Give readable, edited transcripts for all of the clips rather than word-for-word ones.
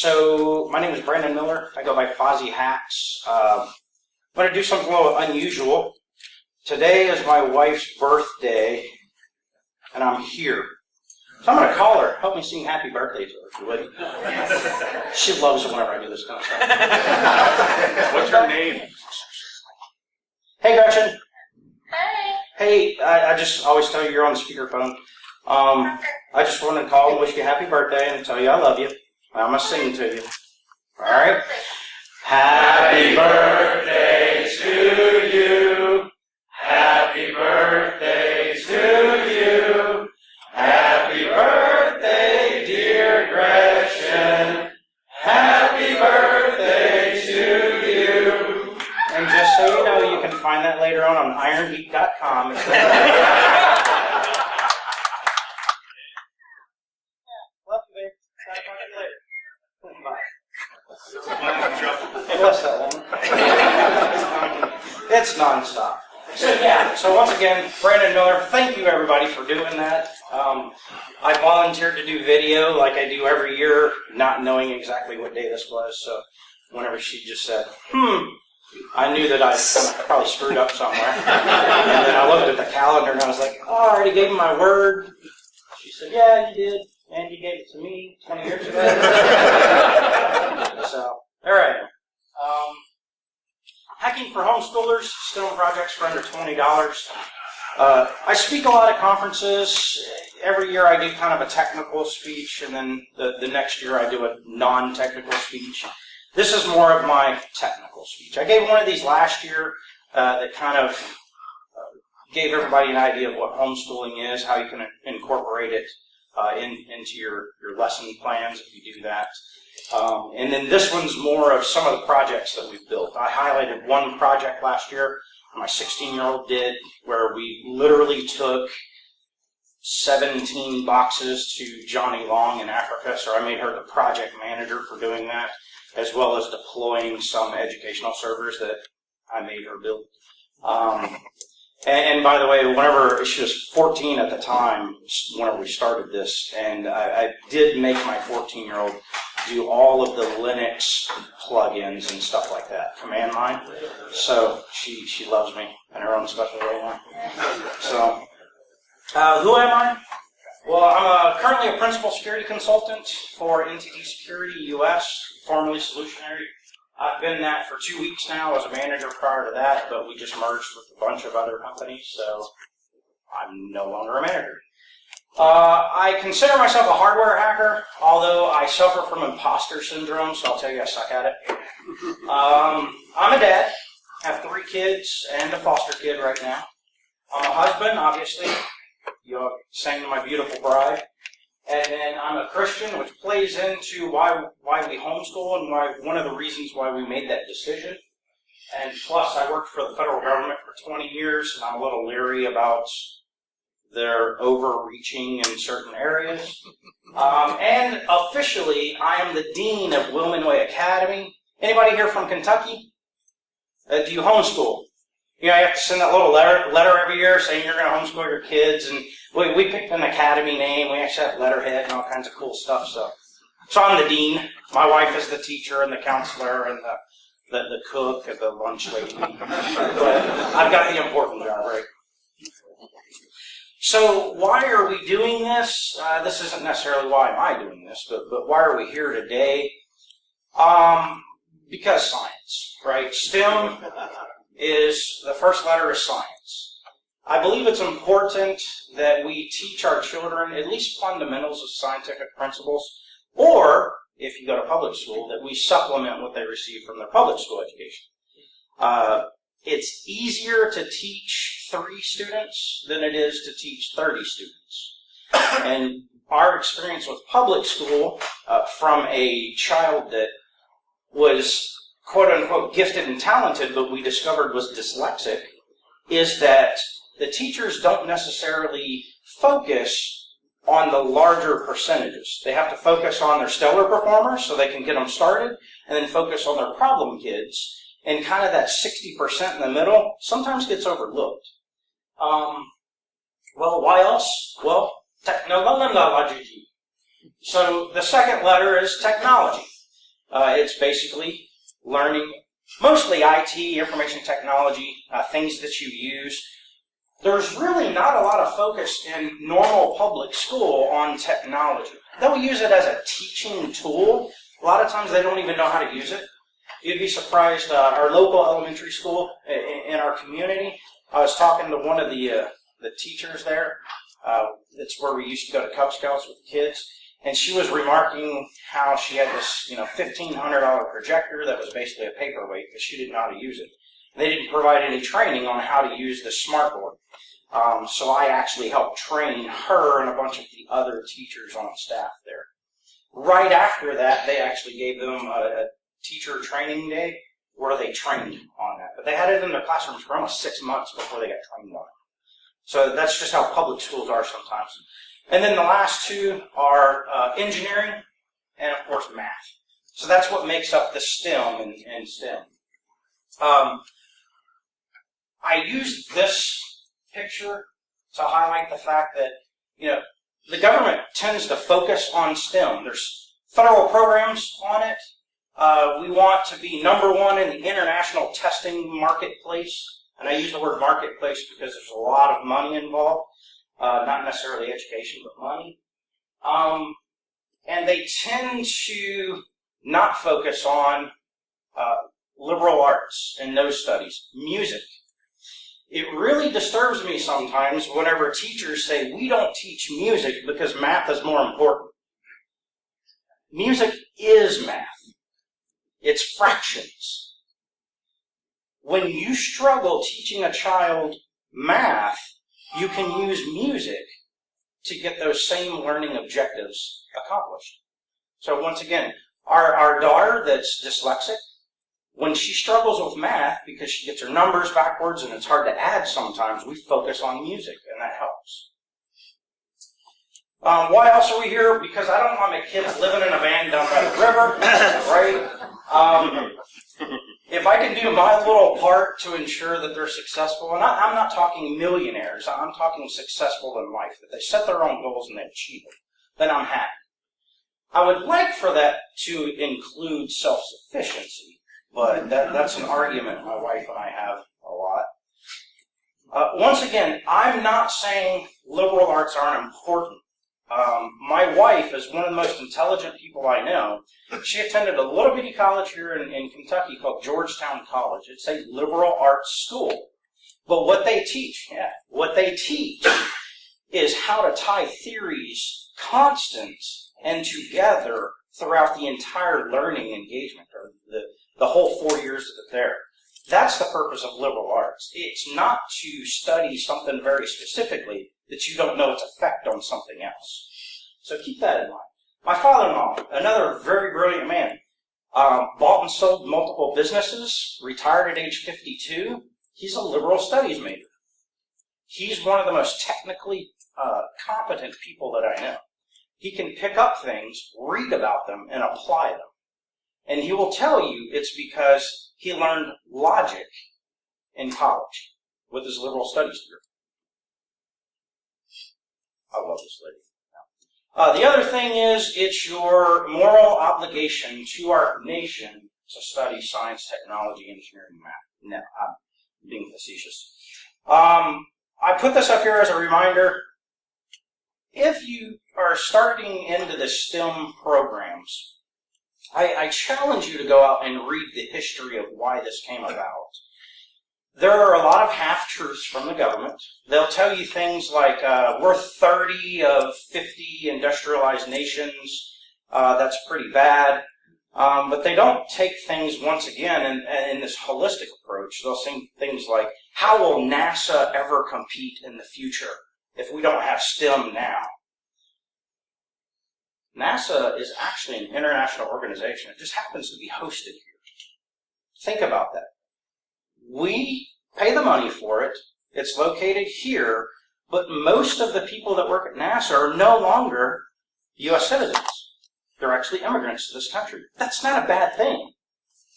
So my name is Branden Miller. I go by Fozzie Hacks. I'm going to do something a little unusual. Today is my wife's birthday, and I'm here. So I'm going to call her. Help me sing happy birthday to her, if you would. She loves it whenever I do this kind of stuff. What's her name? Hey, Gretchen. Hey. Hey, I just always tell you you're on the speakerphone. I just wanted to call and wish you a happy birthday and tell you I love you. I'm going to sing to you. All right? Happy birthday to you. Happy birthday to you. Happy birthday, dear Gretchen. Happy birthday to you. And just so you know, you can find that later on irongeek.com. Love you, babe. Gotta talk to you later. Bye. Hey, what's that one? It's nonstop. So yeah, so once again, Branden Miller, thank you everybody for doing that. I volunteered to do video like I do every year, not knowing exactly what day this was, so whenever she just said, I knew that I probably screwed up somewhere. And then I looked at the calendar and I was like, oh, I already gave him my word. She said, yeah, you did. And you gave it to me 20 years ago. So, all right. Hacking for Homeschoolers, STEM projects for under $20. I speak a lot at conferences. Every year I do kind of a technical speech, and then the next year I do a non-technical speech. This is more of my technical speech. I gave one of these last year that kind of gave everybody an idea of what homeschooling is, how you can incorporate it into your lesson plans if you do that. And then this one's more of some of the projects that we've built. I highlighted one project last year my 16-year-old did where we literally took 17 boxes to Johnny Long in Africa, so I made her the project manager for doing that, as well as deploying some educational servers that I made her build. And by the way, whenever she was 14 at the time, whenever we started this, and I did make my 14-year-old do all of the Linux plugins and stuff like that, command line. So she loves me in her own special way now. So, who am I? Well, I'm currently a principal security consultant for NTT Security US, formerly Solutionary. I've been that for 2 weeks now. I was a manager prior to that, but we just merged with a bunch of other companies, so I'm no longer a manager. I consider myself a hardware hacker, although I suffer from imposter syndrome, so I'll tell you I suck at it. I'm a dad, have 3 kids and a foster kid right now. I'm a husband, obviously. You sang to my beautiful bride. And then I'm a Christian, which plays into why we homeschool and one of the reasons why we made that decision. And plus, I worked for the federal government for 20 years, and I'm a little leery about their overreaching in certain areas. And officially, I am the dean of Wilman Way Academy. Anybody here from Kentucky? Do you homeschool? You know, you have to send that little letter every year saying you're going to homeschool your kids, and we picked an academy name. We actually have letterhead and all kinds of cool stuff. So I'm the dean. My wife is the teacher and the counselor and the cook and the lunch lady. But I've got the important job, right? So why are we doing this? This isn't necessarily why am I doing this, but why are we here today? Because science, right? STEM is, the first letter is science. I believe it's important that we teach our children at least fundamentals of scientific principles, or, if you go to public school, that we supplement what they receive from their public school education. It's easier to teach 3 students than it is to teach 30 students. And our experience with public school, from a child that was quote-unquote gifted and talented, but we discovered was dyslexic, is that the teachers don't necessarily focus on the larger percentages. They have to focus on their stellar performers so they can get them started, and then focus on their problem kids. And kind of that 60% in the middle sometimes gets overlooked. Well, why else? Well, technology. So the second letter is technology. It's basically learning mostly IT, information technology, things that you use. There's really not a lot of focus in normal public school on technology. They'll use it as a teaching tool. A lot of times they don't even know how to use it. You'd be surprised, our local elementary school in our community, I was talking to one of the teachers there. It's where we used to go to Cub Scouts with the kids. And she was remarking how she had this, $1,500 projector that was basically a paperweight because she didn't know how to use it. They didn't provide any training on how to use the smartboard. So I actually helped train her and a bunch of the other teachers on staff there. Right after that, they actually gave them a teacher training day where they trained on that. But they had it in their classrooms for almost 6 months before they got trained on it. So that's just how public schools are sometimes. And then the last two are engineering and, of course, math. So that's what makes up the STEM and STEM. I used this picture to highlight the fact that, the government tends to focus on STEM. There's federal programs on it. We want to be #1 in the international testing marketplace. And I use the word marketplace because there's a lot of money involved. Not necessarily education, but money. And they tend to not focus on liberal arts and those studies. Music. It really disturbs me sometimes whenever teachers say, we don't teach music because math is more important. Music is math. It's fractions. When you struggle teaching a child math, you can use music to get those same learning objectives accomplished. So once again, our daughter that's dyslexic, when she struggles with math because she gets her numbers backwards and it's hard to add sometimes, we focus on music, and that helps. Why else are we here? Because I don't want my kids living in a van down by the river, right? If I can do my little part to ensure that they're successful, and I'm not talking millionaires, I'm talking successful in life, that they set their own goals and they achieve it, then I'm happy. I would like for that to include self-sufficiency, but that's an argument my wife and I have a lot. Once again, I'm not saying liberal arts aren't important. My wife is one of the most intelligent people I know. She attended a little bitty college here in Kentucky called Georgetown College. It's a liberal arts school. But what they teach is how to tie theories constant and together throughout the entire learning engagement, or the whole 4 years that it's there. That's the purpose of liberal arts. It's not to study something very specifically that you don't know its effect on something else. So keep that in mind. My father-in-law, another very brilliant man, bought and sold multiple businesses, retired at age 52. He's a liberal studies major. He's one of the most technically competent people that I know. He can pick up things, read about them, and apply them. And he will tell you it's because he learned logic in college with his liberal studies degree. I love this lady. The other thing is, it's your moral obligation to our nation to study science, technology, engineering, and math. No, I'm being facetious. I put this up here as a reminder. If you are starting into the STEM programs, I challenge you to go out and read the history of why this came about. There are a lot of half-truths from the government. They'll tell you things like, we're 30 of 50 industrialized nations. That's pretty bad. But they don't take things, once again, in this holistic approach. They'll say things like, how will NASA ever compete in the future if we don't have STEM now? NASA is actually an international organization. It just happens to be hosted here. Think about that. We pay the money for it. It's located here, but most of the people that work at NASA are no longer U.S. citizens. They're actually immigrants to this country. That's not a bad thing.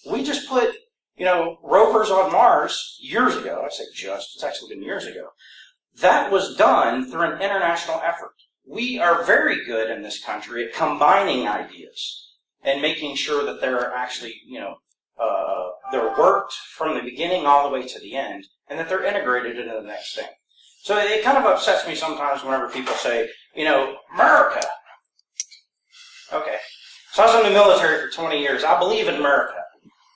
We just put, rovers on Mars years ago. I say just, it's actually been years ago. That was done through an international effort. We are very good in this country at combining ideas. and making sure that they're actually, they're worked from the beginning all the way to the end, and that they're integrated into the next thing. So it kind of upsets me sometimes whenever people say, America. Okay. So I was in the military for 20 years. I believe in America,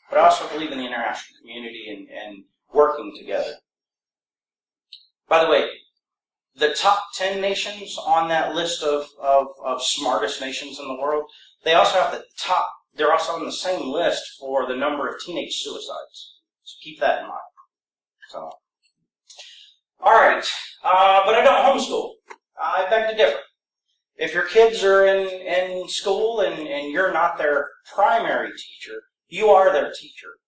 but I also believe in the international community and working together. By the way, the top 10 nations on that list of smartest nations in the world, they're also on the same list for the number of teenage suicides. So keep that in mind. So, all right, but I don't homeschool. I beg to differ. If your kids are in school and you're not their primary teacher, you are their teacher.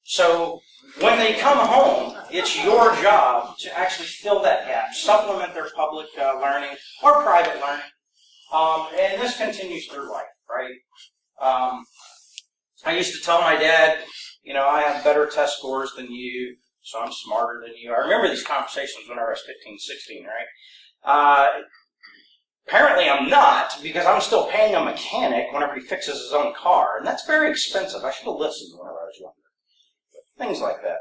So when they come home, it's your job to actually fill that gap, supplement their public learning or private learning. And this continues through life, right? I used to tell my dad, I have better test scores than you, so I'm smarter than you. I remember these conversations when I was 15, 16, right? Apparently I'm not, because I'm still paying a mechanic whenever he fixes his own car, and that's very expensive. I should have listened whenever I was younger. Things like that.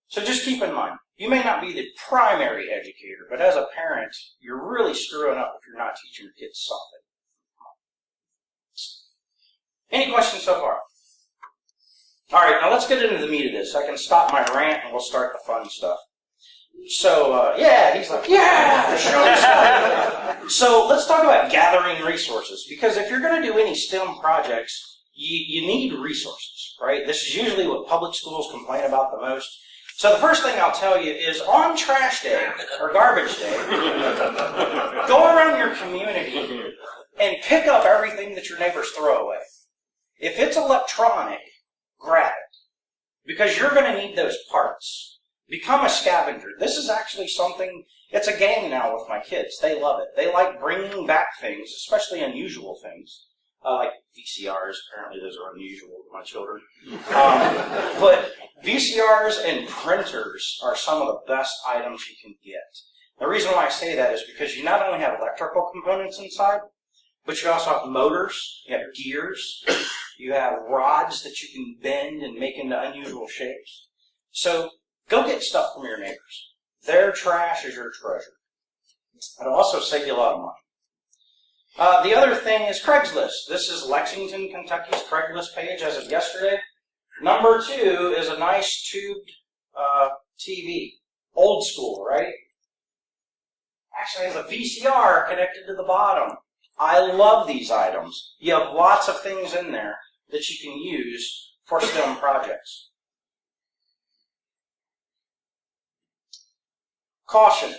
So just keep in mind, you may not be the primary educator, but as a parent, you're really screwing up if you're not teaching your kids something. Any questions so far? All right, now let's get into the meat of this. I can stop my rant and we'll start the fun stuff. So, he's like, show me stuff. So let's talk about gathering resources, because if you're going to do any STEM projects, you need resources, right? This is usually what public schools complain about the most. So the first thing I'll tell you is on trash day, or garbage day, go around your community and pick up everything that your neighbors throw away. If it's electronic, grab it, because you're going to need those parts. Become a scavenger. This is actually something, it's a game now with my kids. They love it. They like bringing back things, especially unusual things. Like VCRs, apparently those are unusual with my children. But VCRs and printers are some of the best items you can get. The reason why I say that is because you not only have electrical components inside, but you also have motors, you have gears, you have rods that you can bend and make into unusual shapes. So go get stuff from your neighbors. Their trash is your treasure. It'll also save you a lot of money. The other thing is Craigslist. This is Lexington, Kentucky's Craigslist page as of yesterday. Number 2 is a nice tubed TV. Old school, right? Actually, it has a VCR connected to the bottom. I love these items. You have lots of things in there that you can use for STEM projects. Caution.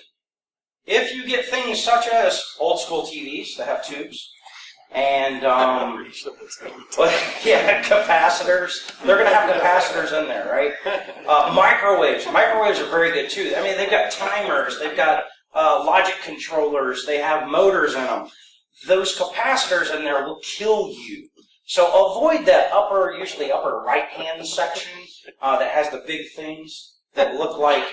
If you get things such as old school TVs that have tubes and capacitors, they're going to have capacitors in there, right? Microwaves. Microwaves are very good too. I mean, they've got timers, they've got logic controllers, they have motors in them. Those capacitors in there will kill you. So avoid that usually upper right-hand section that has the big things that look like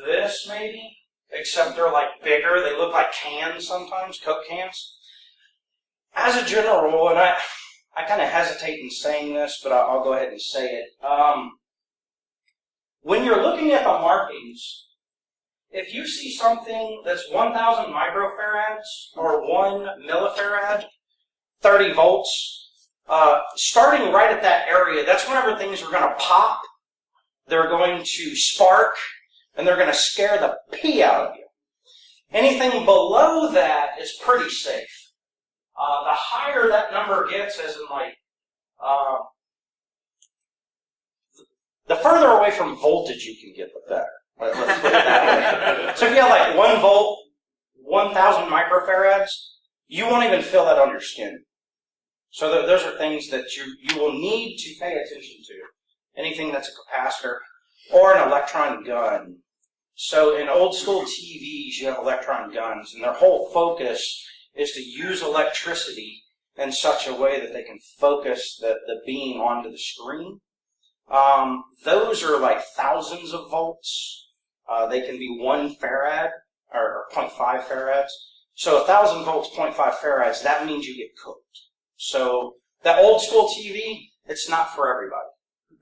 this, maybe. Except they're like bigger. They look like cans sometimes, Coke cans. As a general rule, and I kind of hesitate in saying this, but I'll go ahead and say it. When you're looking at the markings, if you see something that's 1,000 microfarads or 1 millifarad, 30 volts, starting right at that area, that's whenever things are going to pop, they're going to spark, and they're going to scare the pee out of you. Anything below that is pretty safe. The higher that number gets, as in the further away from voltage you can get, the better. Let's put it that way. So if you have like 1 volt, 1,000 microfarads, you won't even feel that on your skin. So those are things that you will need to pay attention to. Anything that's a capacitor or an electron gun. So in old school TVs, you have electron guns, and their whole focus is to use electricity in such a way that they can focus the beam onto the screen. Those are like thousands of volts. They can be 1 farad or 0.5 farads. So 1,000 volts, 0.5 farads, that means you get cooked. So That old school TV, it's not for everybody.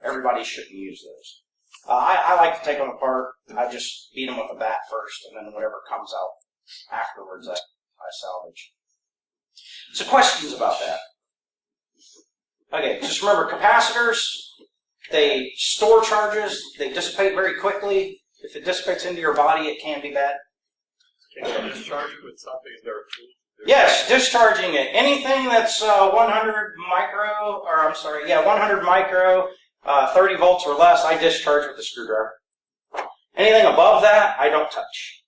Everybody shouldn't use those. I like to take them apart. I just beat them with a bat first, and then whatever comes out afterwards, I salvage. So questions about that? Okay, just remember capacitors, they store charges, they dissipate very quickly. If it dissipates into your body, it can be bad. Can you discharge it with something? Is there a tool? Yes, discharging it. Anything that's 100 micro, 30 volts or less, I discharge with a screwdriver. Anything above that, I don't touch.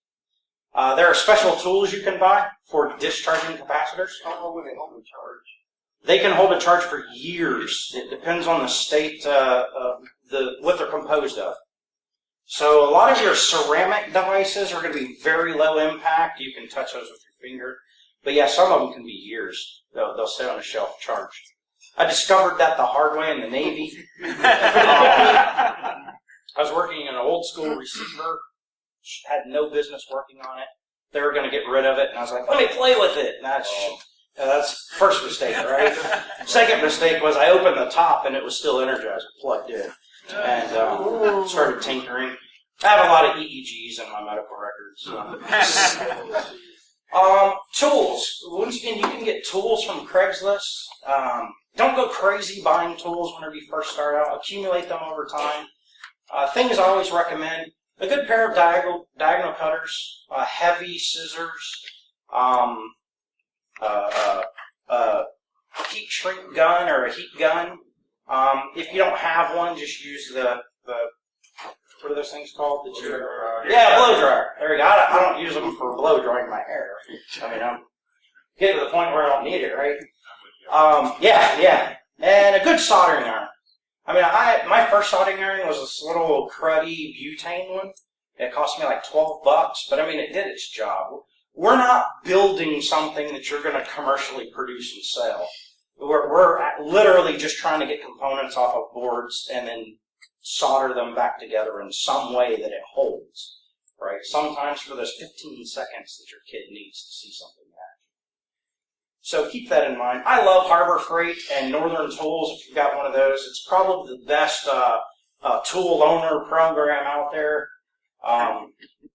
There are special tools you can buy for discharging capacitors. How long will they hold a charge? They can hold a charge for years. It depends on the state of what they're composed of. So a lot of your ceramic devices are going to be very low impact. You can touch those with your finger. But yeah, some of them can be years. They'll sit on a shelf charged. I discovered that the hard way in the Navy. I was working in an old school receiver, had no business working on it. They were going to get rid of it, and I was like, let me play with it. And that's the first mistake, right? Second mistake was I opened the top, and it was still energizer plugged in. And started tinkering. I have a lot of EEGs in my medical records. Tools. Once again, you can get tools from Craigslist. Don't go crazy buying tools whenever you first start out. Accumulate them over time. Things I always recommend: a good pair of diagonal cutters, heavy scissors, heat shrink gun or a heat gun. If you don't have one, just use the what are those things called? Blow dryer. There you go. I don't use them for blow drying my hair. I mean, I'm getting to the point where I don't need it, right? Yeah. And a good soldering iron. I mean, my first soldering iron was this little cruddy butane one. It cost me like $12, but I mean, it did its job. We're not building something that you're going to commercially produce and sell. We're literally just trying to get components off of boards and then solder them back together in some way that it holds, right? Sometimes for those 15 seconds that your kid needs to see something happen. So keep that in mind. I love Harbor Freight and Northern Tools. If you've got one of those, it's probably the best tool loaner program out there.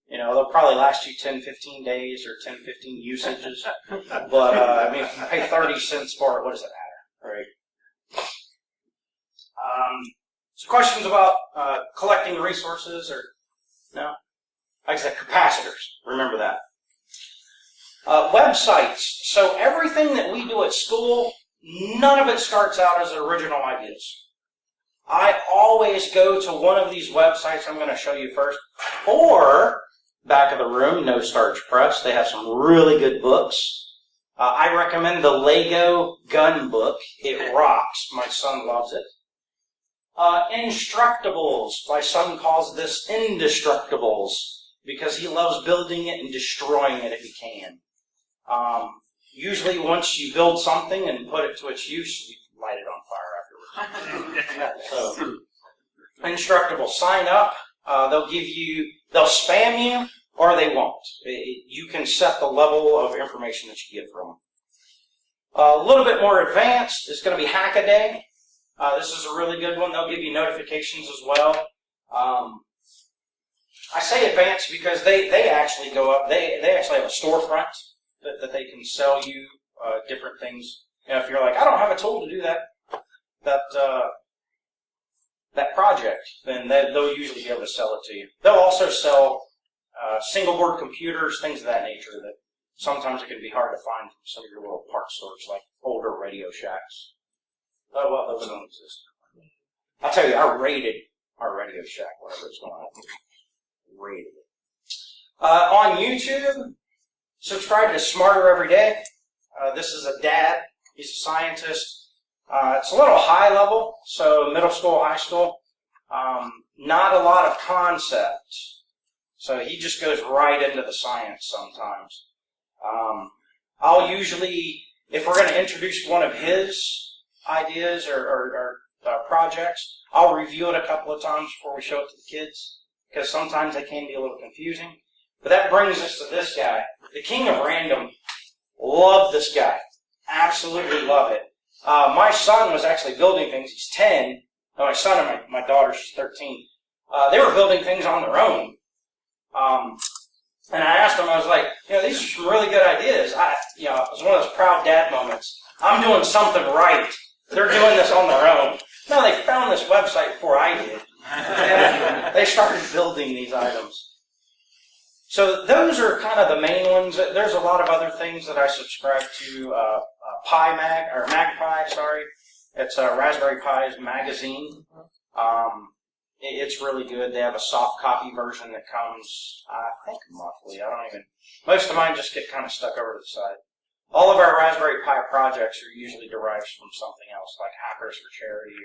They'll probably last you 10, 15 days or 10, 15 usages. But, I mean, if you pay 30 cents for it, what does it matter, right? So questions about collecting resources or, no? Like I said, capacitors. Remember that. Websites. So everything that we do at school, none of it starts out as original ideas. I always go to one of these websites I'm going to show you first, or back of the room, No Starch Press. They have some really good books. I recommend the Lego Gun book. It rocks. My son loves it. Instructables. My son calls this Indestructibles because he loves building it and destroying it if he can. Usually once you build something and put it to its use, you light it on fire afterwards. So, Instructables. Sign up. They'll spam you or they won't. You can set the level of information that you get from them. A little bit more advanced is going to be Hackaday. This is a really good one. They'll give you notifications as well. I say advanced because they actually go up. They actually have a storefront that they can sell you different things. If you're like, I don't have a tool to do that project, then they'll usually be able to sell it to you. They'll also sell single board computers, things of that nature that sometimes it can be hard to find from some of your little parts stores, like older Radio Shacks. Oh, well, those don't exist. I'll tell you, I raided our Radio Shack, whatever it's going on. Raided it. On YouTube, subscribe to Smarter Every Day. This is a dad. He's a scientist. It's a little high level, so middle school, high school. Not a lot of concept. So he just goes right into the science sometimes. I'll usually, if we're going to introduce one of his ideas or projects, I'll review it a couple of times before we show it to the kids, because sometimes they can be a little confusing. But that brings us to this guy, the king of random. Love this guy. Absolutely love it. My son was actually building things. He's 10. My son and my daughter, she's 13. They were building things on their own. And I asked them, I was like, these are some really good ideas. It was one of those proud dad moments. I'm doing something right. They're doing this on their own. No, they found this website before I did. And they started building these items. So those are kind of the main ones. There's a lot of other things that I subscribe to. Magpie, sorry. It's Raspberry Pi's magazine. It's really good. They have a soft copy version that comes, I think, monthly. Most of mine just get kind of stuck over to the side. All of our Raspberry Pi projects are usually derived from something else, like Hackers for Charity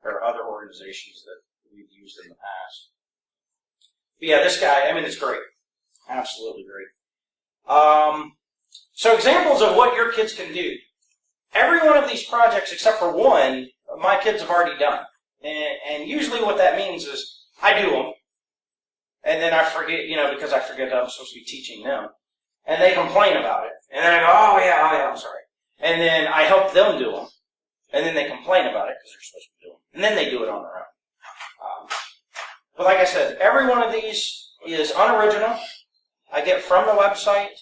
or other organizations that we've used in the past. But yeah, this guy, it's great. Absolutely great. So examples of what your kids can do. Every one of these projects, except for one, my kids have already done. And usually what that means is I do them, and then I forget, because I forget that I'm supposed to be teaching them. And they complain about it. And then I go, oh yeah, I'm sorry. And then I help them do them. And then they complain about it because they're supposed to do them. And then they do it on their own. But like I said, every one of these is unoriginal. I get from the website.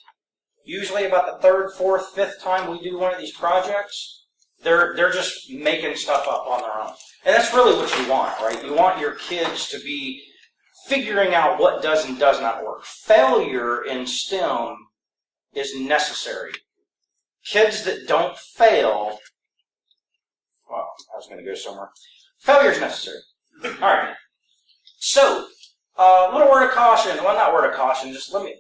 Usually about the 3rd, 4th, 5th time we do one of these projects, they're just making stuff up on their own. And that's really what you want, right? You want your kids to be figuring out what does and does not work. Failure in STEM is necessary. Kids that don't fail, well, I was going to go somewhere. Failure is necessary. All right. So, a little word of caution. Well, not word of caution.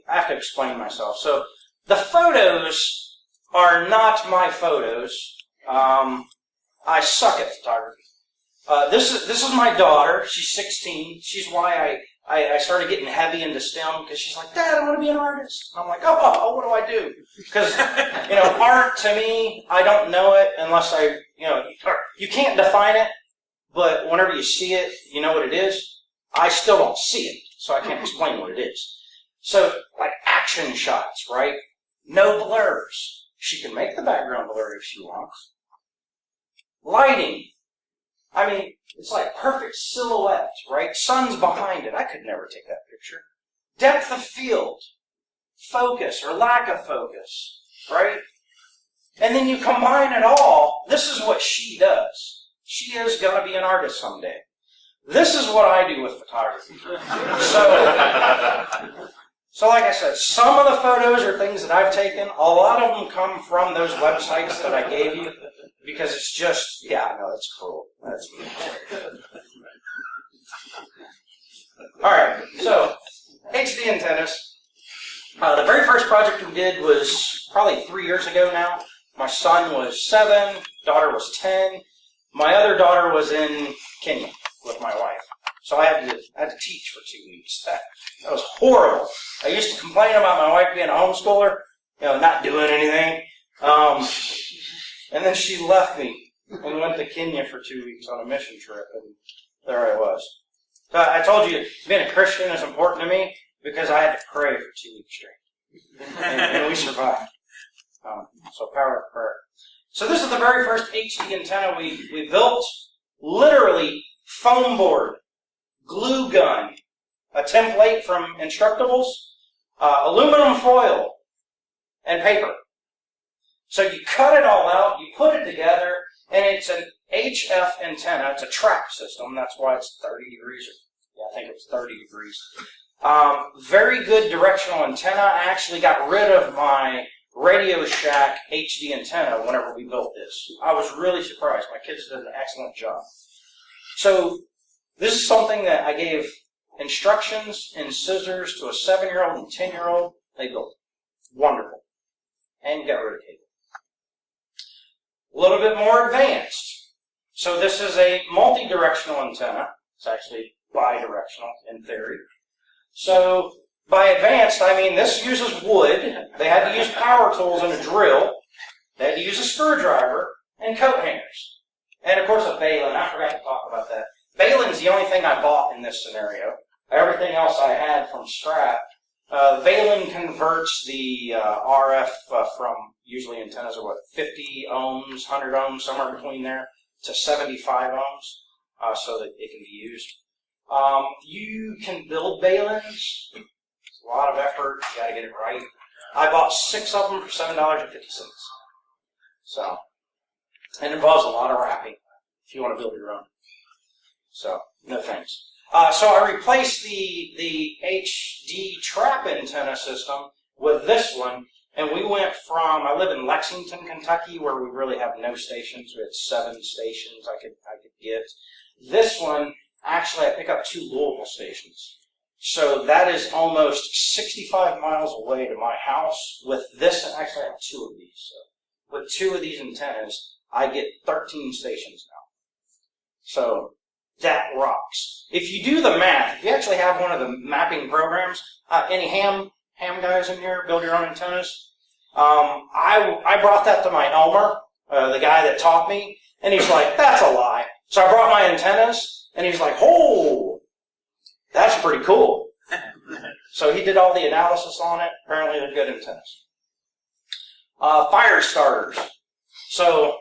I have to explain myself. So, the photos are not my photos. I suck at photography. This is my daughter. She's 16. She's why I started getting heavy into STEM, because she's like, Dad, I want to be an artist. I'm like, oh, what do I do? Because, art to me, I don't know it unless you can't define it, but whenever you see it, you know what it is. I still don't see it, so I can't explain what it is. So, like action shots, right? No blurs. She can make the background blur if she wants. Lighting. It's like perfect silhouette, right? Sun's behind it. I could never take that picture. Depth of field. Focus or lack of focus, right? And then you combine it all. This is what she does. She is going to be an artist someday. This is what I do with photography. So like I said, some of the photos are things that I've taken. A lot of them come from those websites that I gave you, because it's just, that's cruel. That's all right, so HD antennas. The very first project we did was probably 3 years ago now. My son was 7, daughter was 10. My other daughter was in Kenya with my wife. So I had to teach for 2 weeks. That was horrible. I used to complain about my wife being a homeschooler, not doing anything. And then she left me and went to Kenya for 2 weeks on a mission trip, and there I was. So I told you, being a Christian is important to me because I had to pray for 2 weeks straight. And we survived. So power of prayer. So this is the very first HD antenna we built. Literally foam board, glue gun, a template from Instructables, aluminum foil, and paper. So you cut it all out, you put it together, and it's an HF antenna. It's a track system. That's why it's 30 degrees. I think it was 30 degrees. Very good directional antenna. I actually got rid of my Radio Shack HD antenna whenever we built this. I was really surprised. My kids did an excellent job. So this is something that I gave instructions and scissors to a 7-year-old and 10-year-old. They built it. Wonderful. And got rid of cable. A little bit more advanced. So this is a multi-directional antenna. It's actually bi-directional in theory. So by advanced, I mean this uses wood. They had to use power tools and a drill. They had to use a screwdriver and coat hangers. And of course a balun. I forgot to talk about that. Balun's the only thing I bought in this scenario. Everything else I had from scrap. Valen converts the RF from usually antennas are 50 ohms, 100 ohms, somewhere between there, to 75 ohms, so that it can be used. You can build Valens. It's a lot of effort. You got to get it right. I bought 6 of them for $7.50. So, it involves a lot of wrapping if you want to build your own. So, no thanks. So I replaced the HD trap antenna system with this one, and we went from, I live in Lexington, Kentucky, where we really have no stations. We had 7 stations I could get. This one, actually, I pick up 2 Louisville stations. So that is almost 65 miles away to my house. With this, and actually I have 2 of these. So with 2 of these antennas, I get 13 stations now. So that rocks. If you do the math, if you actually have one of the mapping programs, any ham guys in here, build your own antennas? I brought that to my Elmer, the guy that taught me, and he's like, that's a lie. So I brought my antennas, and he's like, oh, that's pretty cool. So he did all the analysis on it. Apparently they're good antennas. Fire starters. So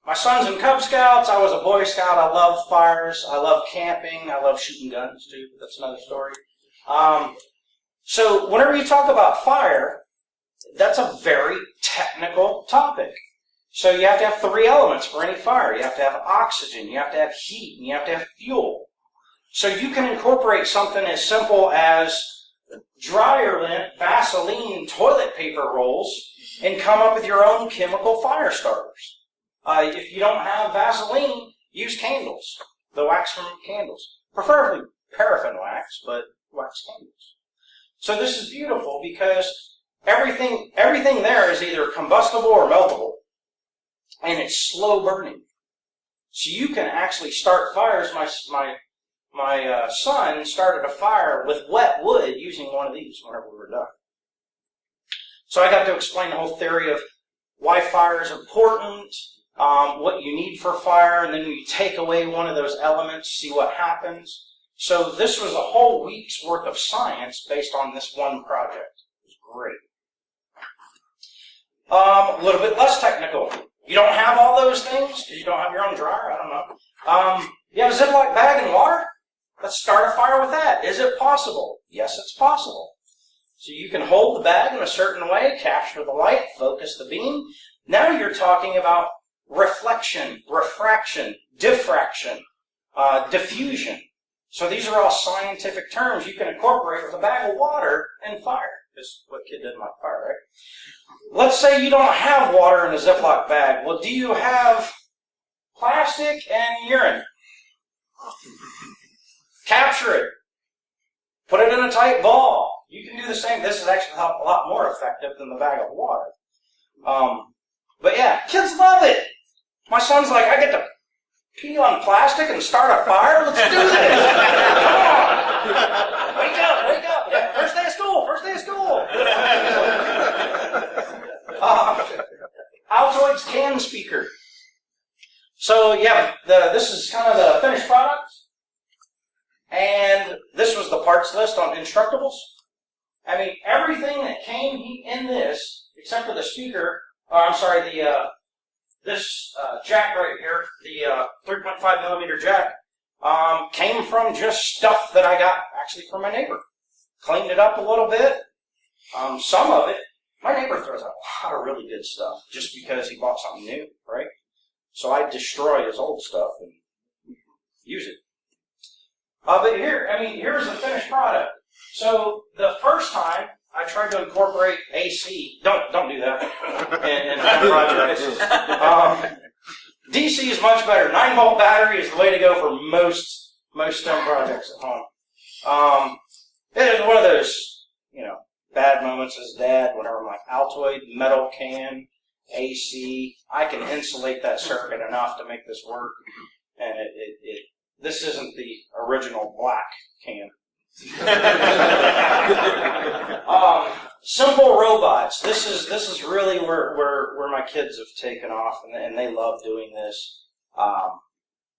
my son's in Cub Scouts. I was a Boy Scout. I love fires. I love camping. I love shooting guns, too. That's another story. So whenever you talk about fire, that's a very technical topic. So you have to have 3 elements for any fire. You have to have oxygen, you have to have heat, and you have to have fuel. So you can incorporate something as simple as dryer lint, Vaseline, toilet paper rolls, and come up with your own chemical fire starters. If you don't have Vaseline, use candles, the wax from candles. Preferably paraffin wax, but wax candles. So this is beautiful because everything there is either combustible or meltable. And it's slow burning. So you can actually start fires. My son started a fire with wet wood using one of these whenever we were done. So I got to explain the whole theory of why fire is important, what you need for fire, and then you take away one of those elements, see what happens. So this was a whole week's worth of science based on this one project. It was great. A little bit less technical. You don't have all those things because you don't have your own dryer. I don't know. You have a Ziploc bag and water? Let's start a fire with that. Is it possible? Yes, it's possible. So you can hold the bag in a certain way, capture the light, focus the beam. Now you're talking about reflection, refraction, diffraction, diffusion. So these are all scientific terms you can incorporate with a bag of water and fire. Because what kid doesn't like fire, right? Let's say you don't have water in a Ziploc bag. Well, do you have plastic and urine? Capture it. Put it in a tight ball. You can do the same. This is actually a lot more effective than the bag of water. But yeah, kids love it. My son's like, I get to pee on plastic and start a fire? Let's do this. Come on. Wake up. Yeah, first day of school. Altoids can speaker. So yeah, this is kind of the finished product. And this was the parts list on Instructables. I mean, everything that came in this, except for the speaker, this jack right here, the 3.5 millimeter jack, came from just stuff that I got actually from my neighbor. Cleaned it up a little bit. Some of it, my neighbor throws out a lot of really good stuff just because he bought something new, right? So I destroy his old stuff and use it. But here's the finished product. So the first time I tried to incorporate AC, don't do that in projects. DC is much better. 9-volt battery is the way to go for most STEM projects at home. It was one of those, bad moments as dad whenever I'm like, Altoid, metal can, AC, I can insulate that circuit enough to make this work. And this isn't the original black can. Simple robots. This is really where my kids have taken off, and they love doing this.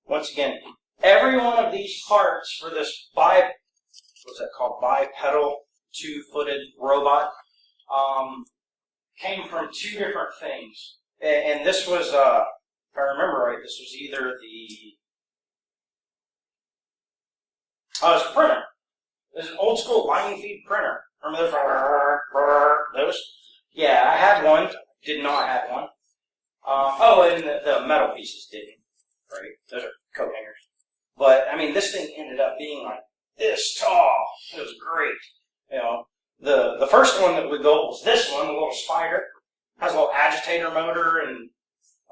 Once again, every one of these parts for this bipedal two-footed robot. Came from two different things. And this was, if I remember right, this was either it was a printer. It was an old school line feed printer. Remember those? Yeah, I had one. Did not have one. And the metal pieces didn't. Right? Those are coat hangers. But, I mean, this thing ended up being like this tall. It was great. You know, the first one that we built was this one, the little spider. Has a little agitator motor and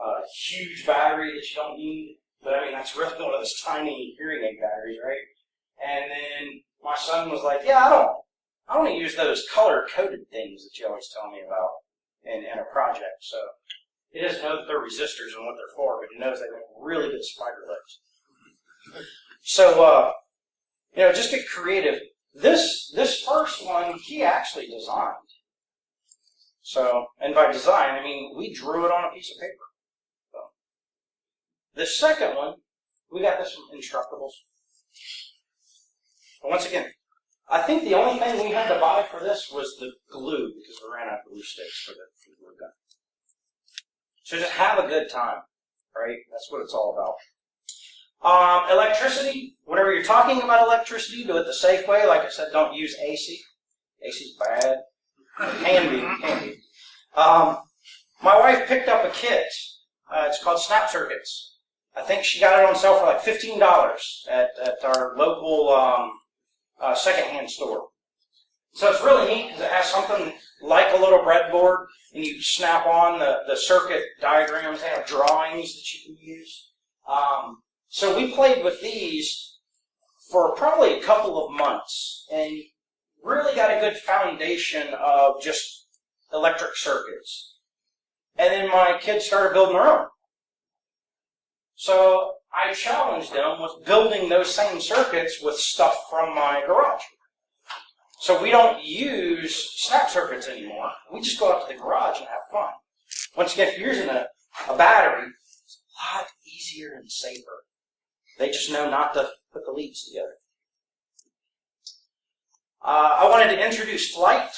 a huge battery that you don't need. But, I mean, that's really one of those tiny hearing aid batteries, right? And then my son was like, yeah, I don't use those color-coded things that you always tell me about in a project. So he doesn't know that they're resistors and what they're for, but he knows they make really good spider legs. So, just get creative. This first one, he actually designed. So, and by design, I mean, we drew it on a piece of paper. So, the second one, we got this from Instructables. But once again, I think the only thing we had to buy for this was the glue, because we ran out of glue sticks for the glue gun. So just have a good time, right? That's what it's all about. Electricity, whenever you're talking about electricity, do it the safe way. Like I said, don't use AC. AC's bad. Can be. My wife picked up a kit. It's called Snap Circuits. I think she got it on sale for like $15 at our local secondhand store. So it's really neat because it has something like a little breadboard, and you snap on the circuit diagrams. They have drawings that you can use. So we played with these for probably a couple of months, and really got a good foundation of just electric circuits. And then my kids started building their own. So I challenged them with building those same circuits with stuff from my garage. So we don't use snap circuits anymore. We just go out to the garage and have fun. Once again, if you're using a battery, it's a lot easier and safer. They just know not to put the leads together. I wanted to introduce flight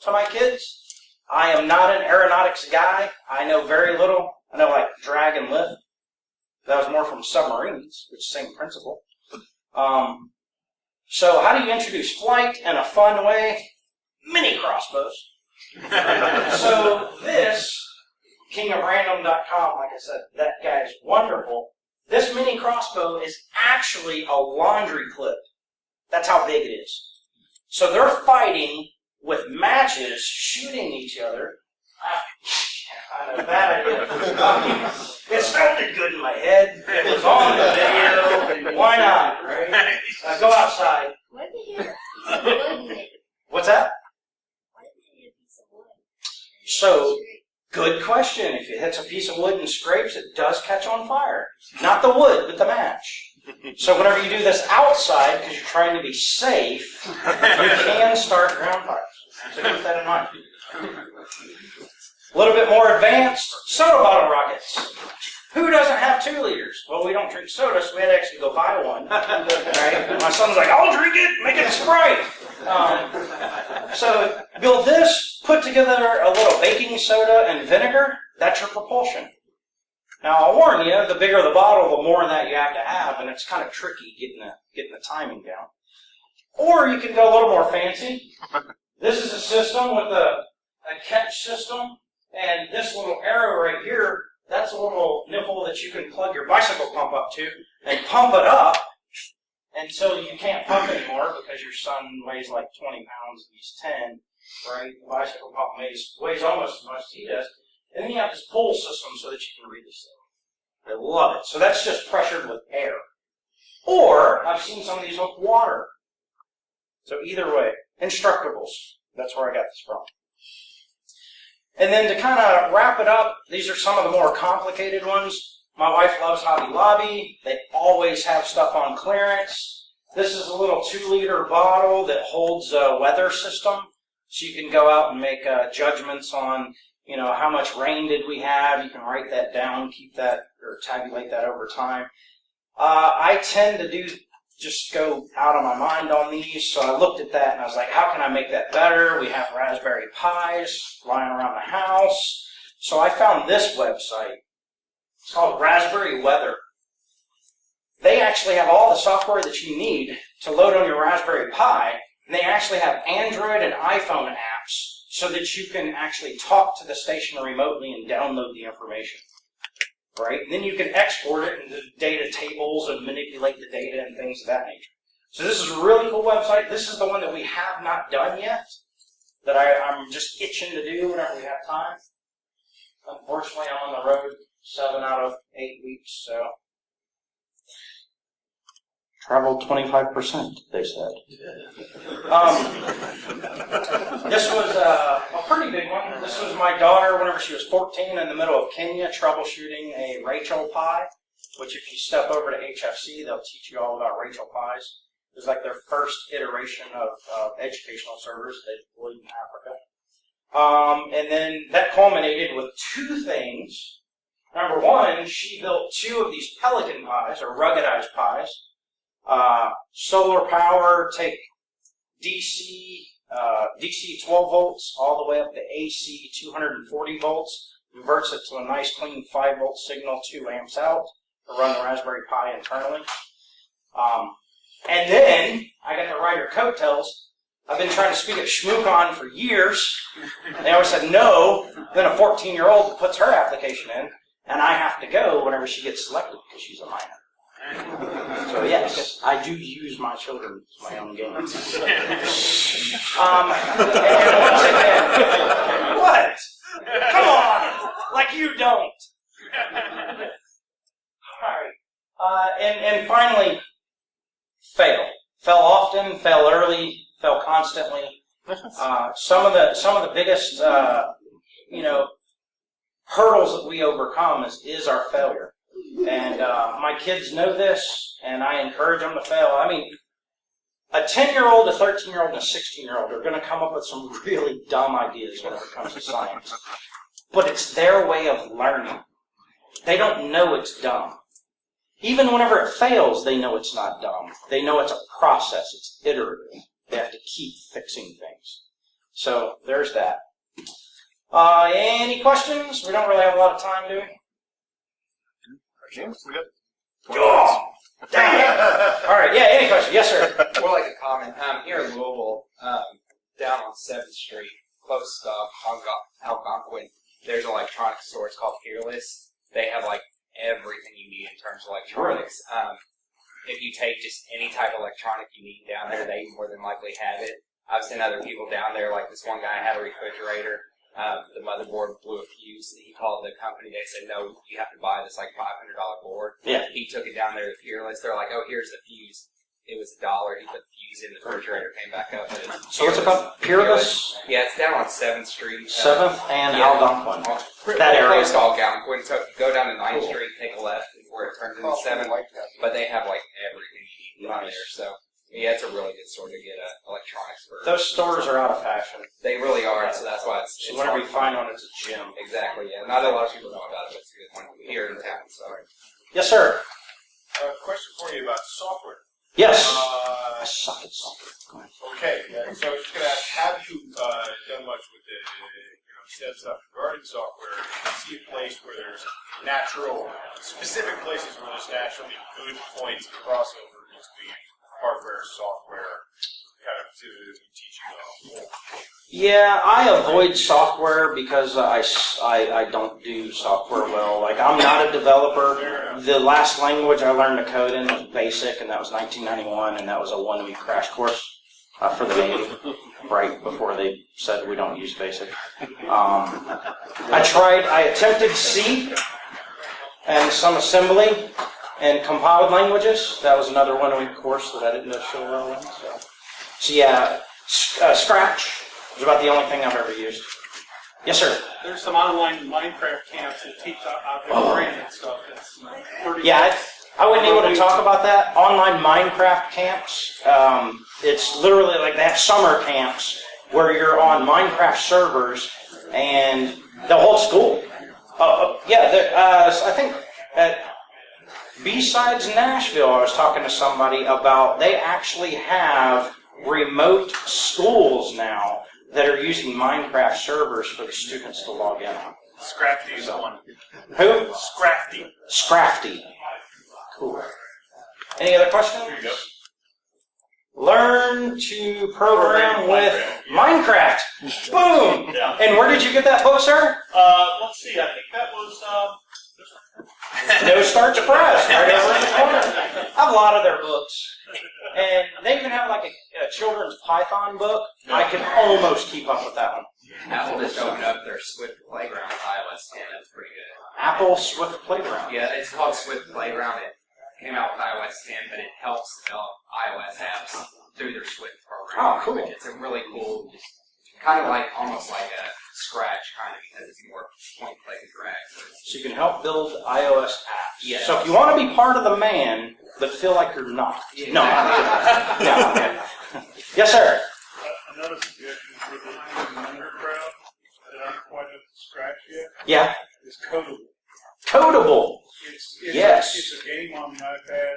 to my kids. I am not an aeronautics guy. I know very little. I know like drag and lift. That was more from submarines, which is the same principle. So how do you introduce flight in a fun way? Mini crossbows. So this, kingofrandom.com, like I said, that guy is wonderful. This mini crossbow is actually a laundry clip. That's how big it is. So they're fighting with matches, shooting each other. I know, bad idea. It sounded good in my head. It was on the video. Why not, right? Go outside. What did you wood? What's that? Why did you hit a piece of wood? So, good question. If it hits a piece of wood and scrapes, it does catch on fire. Not the wood, but the match. So whenever you do this outside, because you're trying to be safe, you can start ground fires. So keep that in mind. A little bit more advanced, soda bottle rockets. Who doesn't have 2 liters? Well, we don't drink soda, so we had to actually go buy one. Right? And my son's like, I'll drink it, make it a Sprite. So build this, put together a little baking soda and vinegar, that's your propulsion. Now, I'll warn you, the bigger the bottle, the more of that you have to have, and it's kind of tricky getting the timing down. Or you can go a little more fancy. This is a system with a catch system, and this little arrow right here, that's a little nipple that you can plug your bicycle pump up to and pump it up until you can't pump anymore because your son weighs like 20 pounds and he's 10, right? The bicycle pump weighs almost as much as he does. And then you have this pull system so that you can read this thing. I love it. So that's just pressured with air. Or I've seen some of these with water. So either way, Instructables. That's where I got this from. And then to kind of wrap it up, these are some of the more complicated ones. My wife loves Hobby Lobby. They always have stuff on clearance. This is a little 2-liter bottle that holds a weather system. So you can go out and make judgments on, how much rain did we have. You can write that down, keep that, or tabulate that over time. I tend to do just go out of my mind on these. So I looked at that and I was like, how can I make that better? We have Raspberry Pis lying around the house. So I found this website. It's called Raspberry Weather. They actually have all the software that you need to load on your Raspberry Pi, and they actually have Android and iPhone apps so that you can actually talk to the station remotely and download the information. Right? And then you can export it into data tables and manipulate the data and things of that nature. So this is a really cool website. This is the one that we have not done yet, that I'm just itching to do whenever we have time. Unfortunately, I'm on the road 7 out of 8 weeks, so. Traveled 25%, they said. This was a pretty big one. This was my daughter whenever she was 14 in the middle of Kenya troubleshooting a Rachel Pi, which if you step over to HFC, they'll teach you all about Rachel Pis. It was like their first iteration of educational servers they deployed in Africa. And then that culminated with 2 things. Number one, she built 2 of these Pelican Pis, or ruggedized Pis. Solar power, take DC 12 volts all the way up to AC 240 volts, converts it to a nice clean 5 volt signal, 2 amps out to run the Raspberry Pi internally. And then I got to ride her coattails. I've been trying to speak at ShmooCon for years. They always said no. Then a 14-year-old puts her application in, and I have to go whenever she gets selected because she's a minor. So yes, I do use my children as my own games. And once again, what? Come on, like you don't. All right, and finally, fail. Fail often, fail early, fail constantly. Some of the biggest hurdles that we overcome is our failure. And my kids know this, and I encourage them to fail. I mean, a 10-year-old, a 13-year-old, and a 16-year-old are going to come up with some really dumb ideas when it comes to science. But it's their way of learning. They don't know it's dumb. Even whenever it fails, they know it's not dumb. They know it's a process. It's iterative. They have to keep fixing things. So there's that. Any questions? We don't really have a lot of time, do we? James, we got. Oh, dang it! All right, yeah. Any questions? Yes, sir. More like a comment. Here in Louisville, down on 7th Street, close to Algonquin, there's an electronics store. It's called Fearless. They have like everything you need in terms of electronics. If you take just any type of electronic you need down there, they more than likely have it. I've seen other people down there, like this one guy had a refrigerator. The motherboard blew a fuse. He called the company. They said, no, you have to buy this like $500 board. Yeah. He took it down there to Fearless. They're like, oh, here's the fuse. It was $1. He put the fuse in the refrigerator, came back up. And So what's it called? Peerless? Yeah, it's down on 7th Street. 7th and Algonquin. That area. Close to Algonquin. So go down to 9th Street, take a left where it turns into 7th. But they have like everything you need down there. So yeah, it's a really good store to get electronics for. Those stores are out of fashion. They really are, so that's why it's whenever you find one, it's a gym. Exactly, yeah. Not a lot of people know about it, but it's a good one here in town. So. Yes, sir. Question for you about software. Yes. I suck at software. Go ahead. Okay, so I was just going to ask, have you done much with the STEM stuff regarding software? Do you see a place where there's specific places where there's naturally good points of crossover between hardware, software, kind of to teach you all? Yeah, I avoid software because I don't do software well. Like, I'm not a developer. The last language I learned to code in was BASIC, and that was 1991, and that was a 1-week crash course for the Navy, right before they said we don't use BASIC. I attempted C and some assembly and compiled languages. That was another 1-week course that I didn't do so well in. So yeah, Scratch was about the only thing I've ever used. Yes, sir. There's some online Minecraft camps that teach out there branded stuff. It's pretty I wouldn't able to talk about that. Online Minecraft camps, it's literally like they have summer camps where you're on Minecraft servers and the whole school. I think at Besides Nashville, I was talking to somebody about they actually have remote schools now that are using Minecraft servers for the students to log in on. Scrafty is one. Who? Scrafty. Scrafty. Cool. Any other questions? Here you go. Learn to program with Minecraft. Boom! Yeah. And where did you get that book, sir? Let's see. I think that was No Starch Press, right over in the corner. I have a lot of their books. And they even have like a children's Python book. I can almost keep up with that one. Apple just opened up their Swift Playground with iOS 10. That's pretty good. Apple Swift Playground. Yeah, it's called Swift Playground. It came out with iOS 10, but it helps develop iOS apps through their Swift program. Oh, cool. It's a really cool, just kind of like almost like a Scratch kind of because it's more point, click, and drag. So you can help build iOS apps. Yeah. So if you want to be part of the man, but feel like you're not. Yeah, No, I'm kidding. No, okay. Yes, sir. another suggestion for the younger crowd that aren't quite up to scratch yet Yeah. is Codable. Codable. It's Yes. It's a game on the iPad.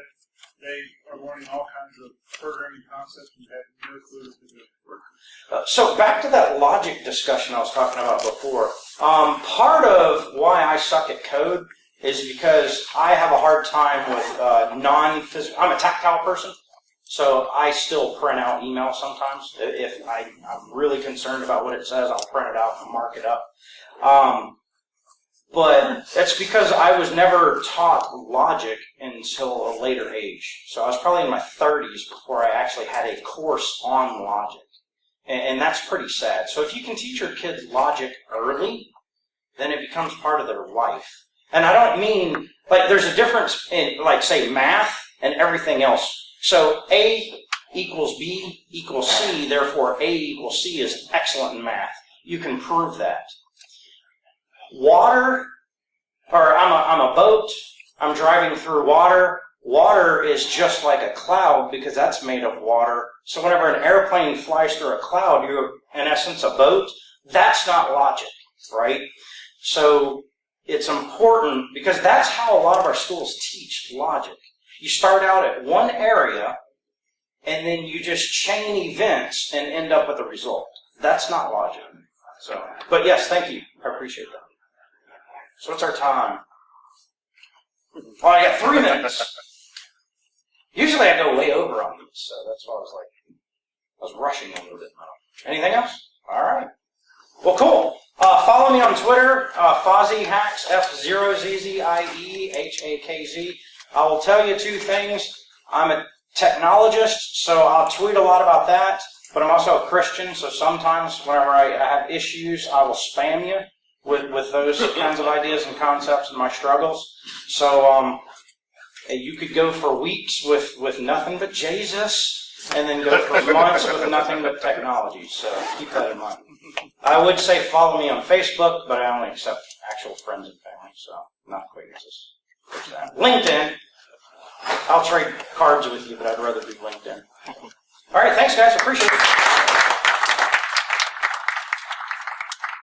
They are learning all kinds of programming concepts and have no clue to do it. So back to that logic discussion I was talking about before. Part of why I suck at code is because I have a hard time with non-physical. I'm a tactile person, so I still print out email sometimes. If I'm really concerned about what it says, I'll print it out and mark it up. But that's because I was never taught logic until a later age. So I was probably in my 30s before I actually had a course on logic. And that's pretty sad. So if you can teach your kids logic early, then it becomes part of their life. And I don't mean, like, there's a difference in, like, say, math and everything else. So A equals B equals C, therefore A equals C is excellent in math. You can prove that. Water, or I'm a boat, I'm driving through water. Water is just like a cloud because that's made of water. So whenever an airplane flies through a cloud, you're, in essence, a boat. That's not logic, right? So it's important because that's how a lot of our schools teach logic. You start out at one area, and then you just chain events and end up with a result. That's not logic. So, but yes, thank you. I appreciate that. So what's our time? Oh, I got 3 minutes. Usually I go way over on these, so that's why I was rushing a little bit. Anything else? All right. Well, cool. Follow me on Twitter, FozzyHacks, FZZZIEHAKZ. I will tell you 2 things. I'm a technologist, so I'll tweet a lot about that, but I'm also a Christian, so sometimes whenever I have issues, I will spam you with those kinds of ideas and concepts and my struggles. So you could go for weeks with nothing but Jesus, and then go for months with nothing but technology. So keep that in mind. I would say follow me on Facebook, but I only accept actual friends and family, so not acquaintances. LinkedIn. I'll trade cards with you, but I'd rather do LinkedIn. All right, thanks, guys. Appreciate it.